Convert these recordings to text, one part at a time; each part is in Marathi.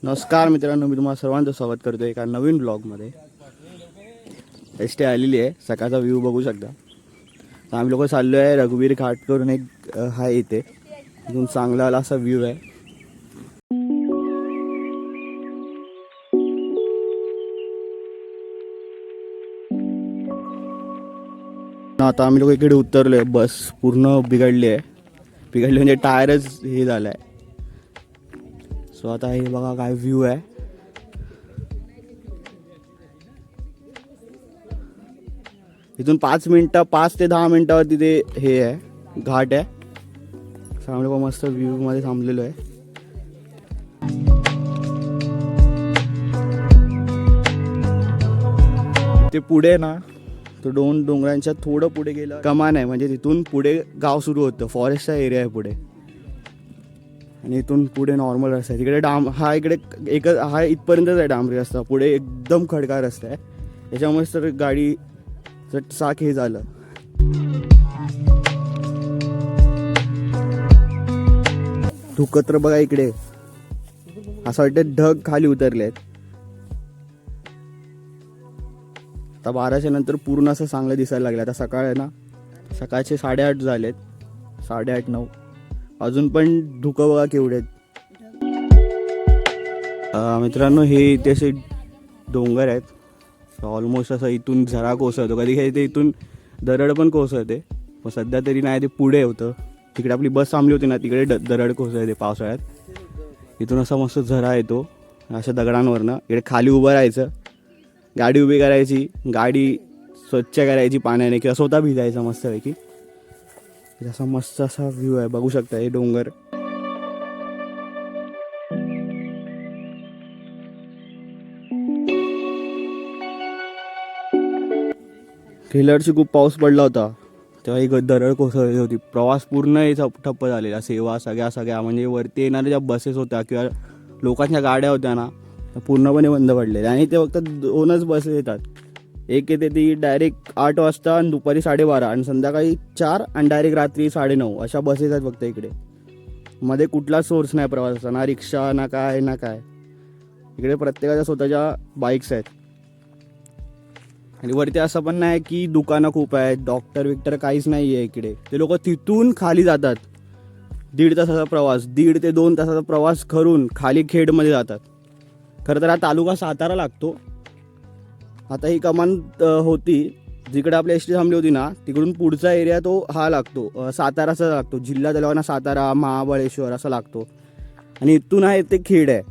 नमस्कार मित्रांनो, मी तुम्हाला सर्वांचं स्वागत करतो एका नवीन ब्लॉगमध्ये. एस टी आलेली आहे. सकाळचा व्ह्यू बघू शकता. तर आम्ही लोक चाललो आहे रघुवीर घाट करून एक हा इथे इथून चांगला असा व्ह्यू आहे. आता आम्ही लोक इकडे उतरलो आहे. बस पूर्ण बिघडली आहे. बिघडली म्हणजे टायरच हे झालं आहे. सो आता हे बघा काय व्ह्यू आहे. इथून 5 ते 10 मिनिटावर तिथे हे आहे, घाट आहे. आम्ही लोक मस्त व्ह्यू मध्ये थांबलेलो आहे. ते पुढे ना तो डोंगरांच्या थोडं पुढे गेलं कमान आहे, म्हणजे तिथून पुढे गाव सुरू होतं. फॉरेस्टचा एरिया आहे पुढे, आणि इथून पुढे नॉर्मल रस्ता आहे. तिकडे हा इकडे एक हा इथपर्यंतच आहे डांबरी रस्ता. पुढे एकदम खडका रस्ता आहे. त्याच्यामुळेच तर गाडी साक हे झालं. धुकत्र बघा इकडे, असं वाटतं ढग खाली उतरले आहेत. आता 12च्या नंतर पूर्ण असं चांगलं दिसायला लागलं. आता सकाळ आहे ना, सकाळचे 8:30 झालेत, 8:30-9. अजून पण धुकं बघा केवढे आहेत. मित्रांनो, हे इथे असे डोंगर आहेत. ऑलमोस्ट असं इथून झरा कोसळतो. कधी कधी ते इथून दरड पण कोसळते. पण सध्या तरी नाही, ते पुढे होतं. तिकडे आपली बस थांबली होती ना, तिकडे दरड कोसळते पावसाळ्यात. इथून असा मस्त झरा येतो अशा दगडांवरनं. इकडे खाली उभं राहायचं, गाडी उभी करायची, गाडी स्वच्छ करायची पाण्याने किंवा स्वतः भिजायचं मस्तपैकी. असा मस्त असा व्ह्यू आहे, बघू शकता हे डोंगर. गेल्या वर्षी खूप पाऊस पडला होता, तेव्हा एक दरड कोसळली होती. प्रवास पूर्ण ठप्प झालेला. सेवा सगळ्या म्हणजे वरती येणाऱ्या ज्या बसेस होत्या किंवा लोकांच्या गाड्या होत्या ना, पूर्णपणे बंद पडलेल्या. आणि ते फक्त 2च बसेस येतात. एक येते ती डायरेक्ट 8 वाजता आणि दुपारी 12:30, आणि संध्याकाळी 4 आणि डायरेक्ट रात्री 9:30. अशा बसेस आहेत फक्त इकडे. मध्ये कुठला सोर्स नाही प्रवासाचा, ना रिक्षा ना काय ना काय. इकडे प्रत्येकाच्या स्वतःच्या बाईक्स आहेत. आणि वरती असं पण नाही की दुकानं खूप आहेत, डॉक्टर विक्टर काहीच नाही आहे इकडे. ते लोक तिथून खाली जातात. 1.5 तासाचा प्रवास, 1.5 ते 2 तासाचा प्रवास करून खाली खेडमध्ये जातात. खरं तर हा तालुका सातारा लागतो. आता ही कमान होती जिकडे आपली एस टी थांबली होती ना, तिकडून पुढचा एरिया तो हा लागतो, साताराचा लागतो. जिल्हा त्याला सातारा, महाबळेश्वर असा लागतो. आणि इथून आहे ते खेड आहे.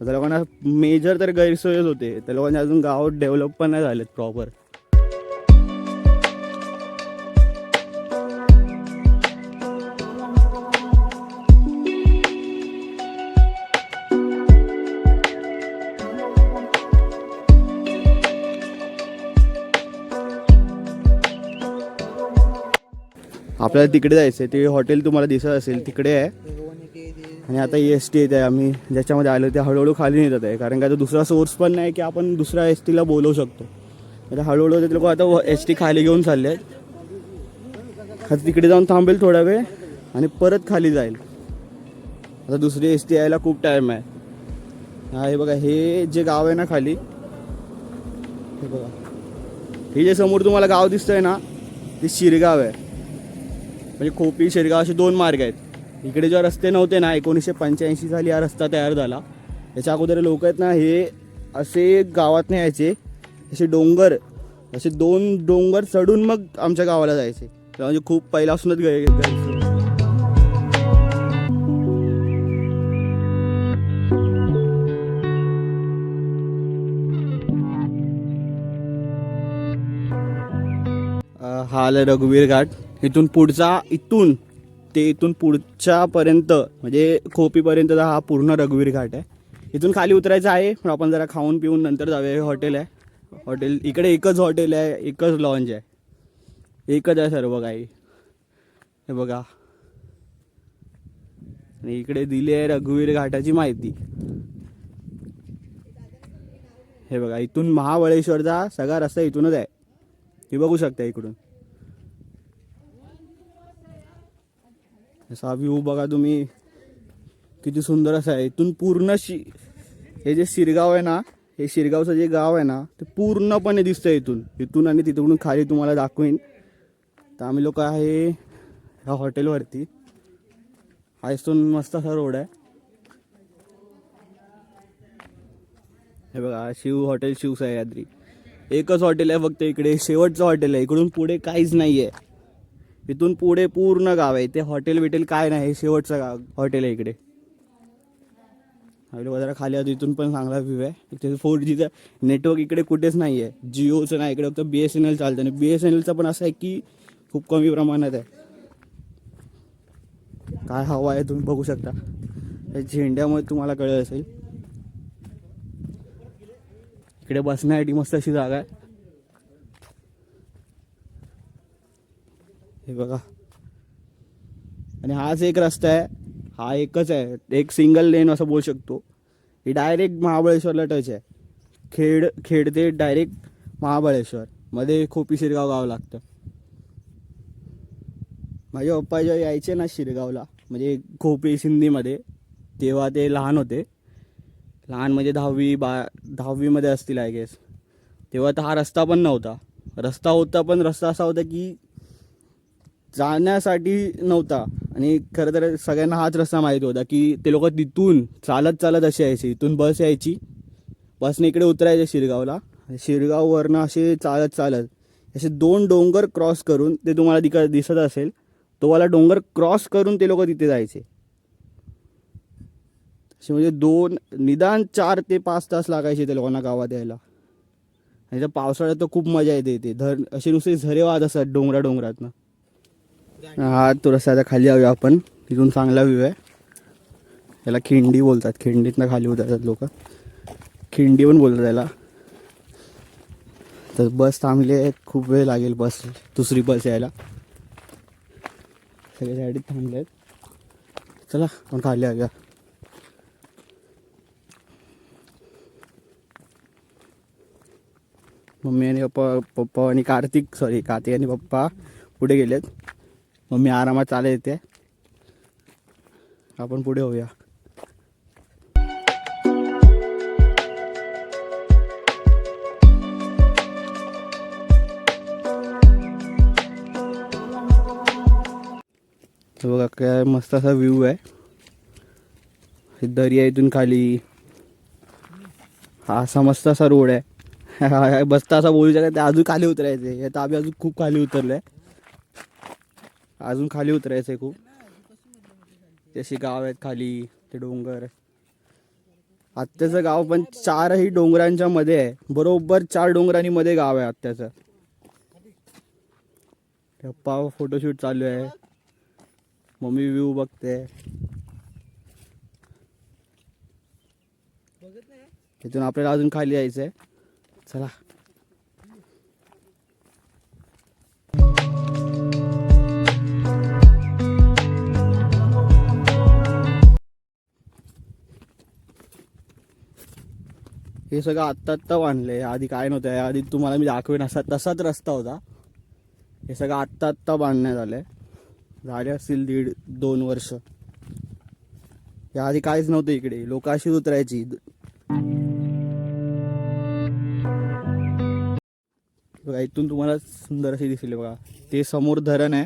त्या लोकांना मेजर तर गैरसोयच होते. त्या लोकांनी अजून गाव डेव्हलप पण नाही झालेत प्रॉपर. आपल्याला तिकडे जायचं आहे. ते हॉटेल तुम्हाला दिसत असेल तिकडे आहे. आणि आता एस टी येते, आम्ही ज्याच्यामध्ये आलो ते हळूहळू खाली नेतात आहे. कारण का तो दुसरा सोर्स पण नाही की आपण दुसऱ्या एस टीला बोलवू शकतो. आता हळूहळू ते लोक आता एस टी खाली घेऊन चालले आहेत. आता तिकडे जाऊन थांबेल थोडा वेळ आणि परत खाली जाईल. आता दुसरी एस टी यायला खूप टाईम आहे. हा हे बघा, हे जे गाव आहे ना खाली, हे बघा, हे जे समोर तुम्हाला गाव दिसतंय ना, ते शिरगाव आहे. म्हणजे खोपी शिरगाव असे 2 मार्ग आहेत. इकडे जेव्हा रस्ते नव्हते ना, 1985 साली हा रस्ता तयार झाला. त्याच्या अगोदर लोक आहेत ना, हे असे गावात नाही यायचे, असे डोंगर, असे 2 डोंगर चढून मग आमच्या गावाला जायचे. म्हणजे खूप पहिल्यापासूनच हा आला रघुवीर घाट. इथून पुढचा, इथून पुढच्यापर्यंत म्हणजे खोपीपर्यंत हा पूर्ण रघुवीर घाट आहे. इथून खाली उतरायचं आहे. पण आपण जरा खाऊन पिऊन नंतर जाऊया. हे हॉटेल आहे. हॉटेल इकडे एकच हॉटेल आहे, एकच लॉन्ज आहे, एकच आहे सर्व काही. हे बघा, आणि इकडे दिली आहे रघुवीर घाटाची माहिती. हे बघा, इथून महाबळेश्वरचा सगळा रस्ता इथूनच आहे. हे बघू शकता इकडून. असा व्ह्यू बघा तुम्ही. किती सुंदर असं आहे. इथून पूर्ण हे जे शिरगाव आहे ना, हे शिरगावचं जे गाव आहे ना ते पूर्णपणे दिसतं इथून आणि तिथून खाली तुम्हाला दाखवेन. तर आम्ही लोक आहे ह्या हॉटेलवरती. हा इथून मस्त असा रोड आहे. हे बघा हॉटेल शिव सह्याद्री. एकच हॉटेल आहे फक्त इकडे, शेवटचं हॉटेल आहे. इकडून पुढे काहीच नाही आहे. इथून पुढे पूर्ण गाव आहे. ते हॉटेल बिटेल काय नाही, हे शेवटचं हॉटेल आहे इकडे. जरा खाली आहोत. इथून पण चांगला व्ह्यू आहे. इथे 4Gचं नेटवर्क इकडे कुठेच नाही आहे. जिओचं नाही इकडे, फक्त BSNL चालतं. आणि BSNLचं पण असं आहे की खूप कमी प्रमाणात आहे. काय हवा आहे तुम्ही बघू शकता. या झेंड्यामुळे तुम्हाला कळलं असेल. इकडे बसण्यासाठी मस्त अशी जागा आहे. हे बघा. आणि हाच एक रस्ता आहे, हा एकच आहे, एक सिंगल लेन असं बोलू शकतो. ही डायरेक्ट महाबळेश्वरला टच आहे. खेड ते डायरेक्ट महाबळेश्वर मध्ये खोपी शिरगाव गाव लागतं. माझे पप्पा जेव्हा यायचे ना शिरगावला, म्हणजे खोपी सिंधीमध्ये, तेव्हा ते लहान होते. लहान म्हणजे 10वीमध्ये असतील आय गेस. तेव्हा तर हा रस्ता पण नव्हता. रस्ता होता पण रस्ता असा होता की जाण्यासाठी नव्हता. आणि खरं तर सगळ्यांना हाच रस्ता माहीत होता की ते लोक तिथून चालत असे यायचे. इथून बस यायची, बसने इकडे उतरायचे शिरगावला. शिरगाववरनं असे चालत असे 2 डोंगर क्रॉस करून, ते तुम्हाला दिसत असेल, तो वाला डोंगर क्रॉस करून ते लोक तिथे जायचे. असे म्हणजे निदान 4 ते 5 तास लागायचे ते लोकांना गावात यायला. आणि तर पावसाळ्यात तर खूप मजा येते. ते असे नुसते झरे वाहत असतात डोंगरातनं. हा तो रस्ता आता खाली जाऊया आपण. तिथून चांगला व्ह्यू आहे. याला खिंडी बोलतात. खिंडीतनं खाली उतरतात लोक. खिंडी पण बोलतात त्याला. तर बस थांबली आहे, खूप वेळ लागेल दुसरी बस यायला. सगळे साईडीत थांबले आहेत. चला आपण खाली जाऊया. मम्मी आणि पप्पा आणि कार्तिक आणि पप्पा पुढे गेलेत. मम्मी आरामात चालत येते. आपण पुढे होऊया. बघा काय मस्त असा व्ह्यू आहे. दर्या इथून खाली. हा असा मस्त असा रोड आहे. बसता असा बोलू शकत. अजून खाली उतरायचं आहे. तर आम्ही अजून खूप खाली उतरलो आहे. अजून खाली उतरायचं आहे खूप. जशी गाव आहेत खाली, ते डोंगर. आत्याचं गाव पण 4ही डोंगरांच्या मध्ये आहे. बरोबर 4 डोंगरांनी मध्ये गाव आहे आत्याचं. पप्पा फोटोशूट चालू आहे. मम्मी व्ह्यू बघते. तिथून आपल्याला अजून खाली यायचं आहे. चला. हे सगळं आत्ता बांधलंय. आधी काय नव्हतं. आधी तुम्हाला मी दाखवेन तसाच रस्ता होता. हे सगळं आत्ता बांधण्यात आलंय. झाले असतील 1.5-2 वर्ष. या आधी काहीच नव्हतं इकडे. लोक अशी उतरायची. बघा इथून तुम्हाला सुंदर अशी दिसली. बघा ते समोर धरण आहे,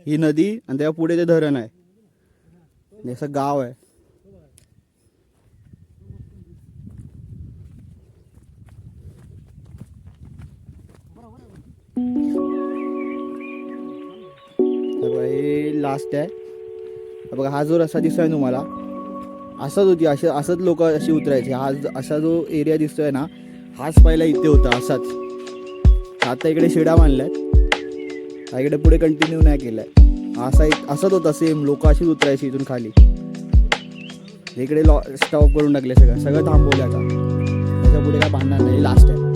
ही नदी, आणि त्या पुढे ते धरण आहे. असं गाव आहे. हे लास्ट आहे. बघा हा जो रस्ता दिसतोय तुम्हाला, असंच होती. असंच लोक अशी उतरायचे. हा असा जो एरिया दिसतोय ना, हाच पहिला इथे होता असाच. आता इकडे शिडा बांधलाय. इकडे पुढे कंटिन्यू नाही केलाय. असंच होता सेम. लोक अशीच उतरायची इथून खाली. इकडे स्टॉप करून टाकले. सगळं थांबवलं आता. त्याच्या पुढे काय बांधणार नाही. लास्ट आहे.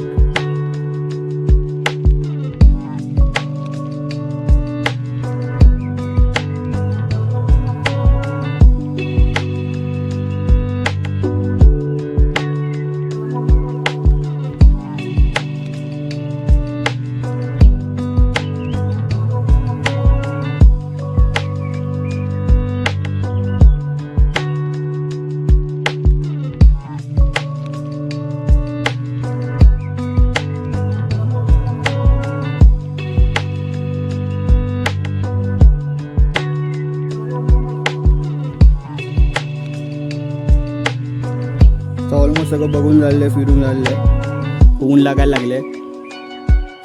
सगळं बघून झालेलं आहे, फिरून झालेलं आहे. ऊन लागायला लागले.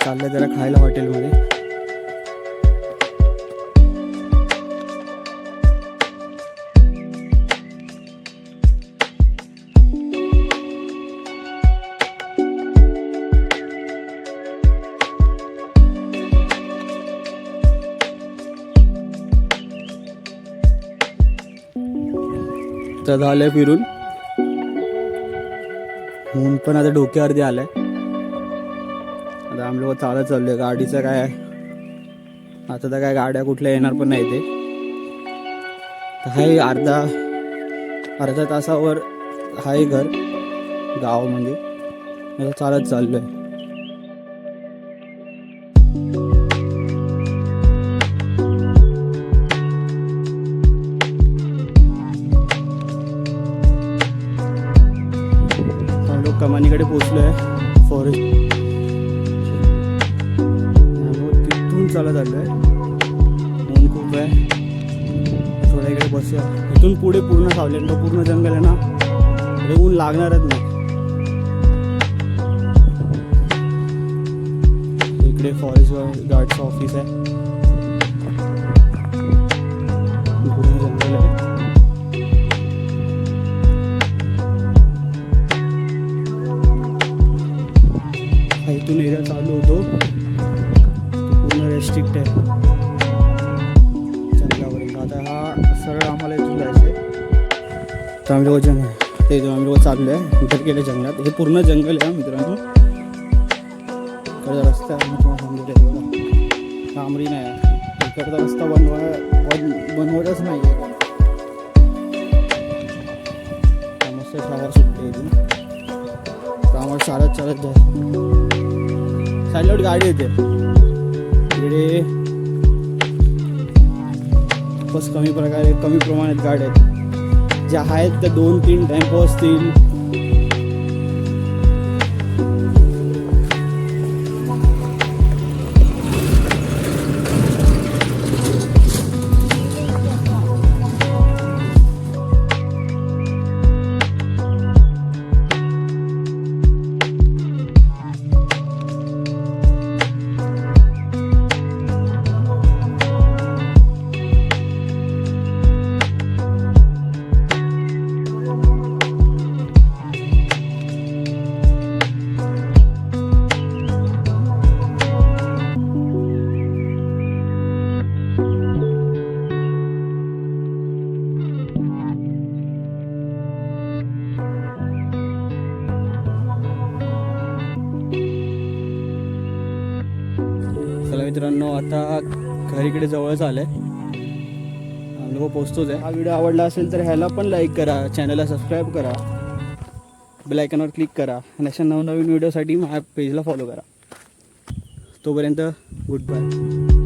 चाललंय जरा खायला हॉटेलमध्ये. तर झालंय फिरून. ऊन पण आता डोक्यावरती आलंय. आता आम्ही लोक चालत चाललोय. गाडीचं काय आता तर काय गाड्या कुठल्या येणार पण नाही ते. हाय अर्धा तासावर हाय घर गाव म्हणजे. आता चालत चाललोय. कमानीकडे पोचलोय. फॉरेस्ट तिथून चालत आलोय. ऊन खूप आहे. थोड्या इकडे बसूया. इथून पुढे पूर्ण सावलेंड पूर्ण जंगल आहे ना. इकडे ऊन लागणारच नाही. इकडे फॉरेस्ट गार्डचं ऑफिस आहे. पूर्ण जंगल आहे. इथून एरिया चालू होतो पूर्ण रेस्ट्रिक्ट आहे जंगलापर्यंत. आता हा सरळ आम्हाला इथून जायचं आहे. तर आम्ही लोक ते आम्ही लोक चाललो आहे. इतर गेले जंगलात. हे पूर्ण जंगल आहे मित्रांनो. इकडचा रस्ता आहे तुम्हाला सांगितलं बघा. डांबरी नाही आहे. इकडचा रस्ता बनवतच नाही आहे. मस्त शाळा सुटते इथून. तर आम्हाला चालत जायचं. साईडला गाडी येते इकडे. बस कमी प्रमाणात गाड्या आहेत. ज्या आहेत त्या 2-3 टेम्पो असतील. चला मित्रांनो, आता घरीकडे जवळच आलंय. आम्ही लोक पोचतोच आहे. हा व्हिडिओ आवडला असेल तर ह्याला पण लाईक करा, चॅनलला सबस्क्राईब करा, बेल आयकॉनवर क्लिक करा आणि अशा नवनवीन व्हिडिओसाठी माझ्या पेजला फॉलो करा. तोपर्यंत गुड बाय.